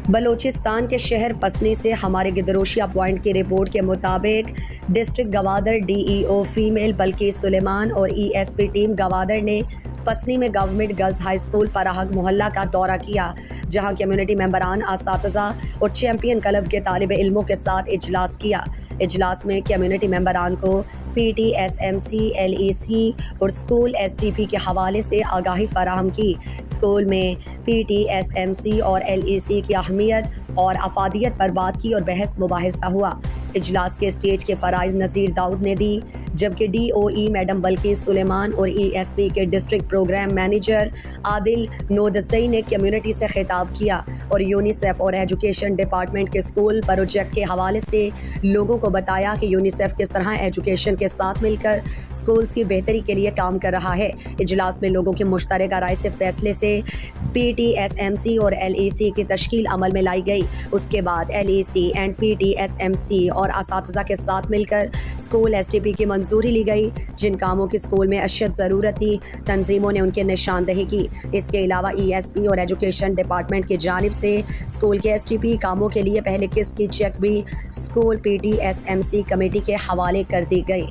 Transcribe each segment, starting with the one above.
بلوچستان کے شہر پسنی سے ہمارے گدروشیا پوائنٹ کی رپورٹ کے مطابق ڈسٹرکٹ گوادر ڈی ای او فیمیل بلقیس سلیمان اور E S P team Gwadar نے پسنی میں گورنمنٹ گرلز ہائی اسکول پراہگ محلہ کا دورہ کیا، جہاں کمیونٹی ممبران، اساتذہ اور چیمپئن کلب کے طالب علموں کے ساتھ اجلاس کیا۔ اجلاس میں کمیونٹی ممبران کو P T S M C, L E C اور اسکول ایس ٹی پی کے حوالے سے آگاہی فراہم کی۔ اسکول میں P T S M C اور ایل ای سی کی اہمیت اور افادیت پر بات کی اور بحث مباحثہ ہوا۔ اجلاس کے اسٹیج کے فرائض نذیر داؤد نے دی، جبکہ ڈی او ای میڈم بلقیس سلیمان اور ای ایس پی کے ڈسٹرکٹ پروگرام مینیجر عادل نودزئی نے کمیونٹی سے خطاب کیا اور یونیسیف اور ایجوکیشن ڈپارٹمنٹ کے اسکول پروجیکٹ کے حوالے سے لوگوں کو بتایا کہ یونیسیف کس طرح ایجوکیشن کے ساتھ مل کر اسکولز کی بہتری کے لیے کام کر رہا ہے۔ اجلاس میں لوگوں کی مشترکہ رائے سے فیصلے سے P T S M C اور ایل ای سی کی تشکیل عمل میں لائی گئی۔ اس کے بعد L E C and P T S M C اور اساتذہ کے ساتھ مل کر اسکول ایس ٹی پی کی منظوری لی گئی۔ جن کاموں کی اسکول میں اشد ضرورت تھی، تنظیموں نے ان کی نشاندہی کی۔ اس کے علاوہ ای ایس پی اور ایجوکیشن ڈپارٹمنٹ کی جانب سے اسکول کے ایس ٹی پی کاموں کے لیے پہلے قسط کی چیک بھی school P T S M C committee کے حوالے کر دی گئی۔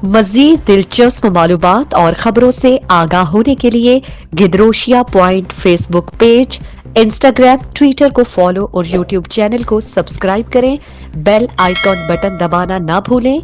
مزید دلچسپ معلومات اور خبروں سے آگاہ ہونے کے لیے Gedrosia point Facebook page, Instagram, Twitter کو فالو اور یوٹیوب چینل کو سبسکرائب کریں۔ بیل آئیکن بٹن دبانا نہ بھولیں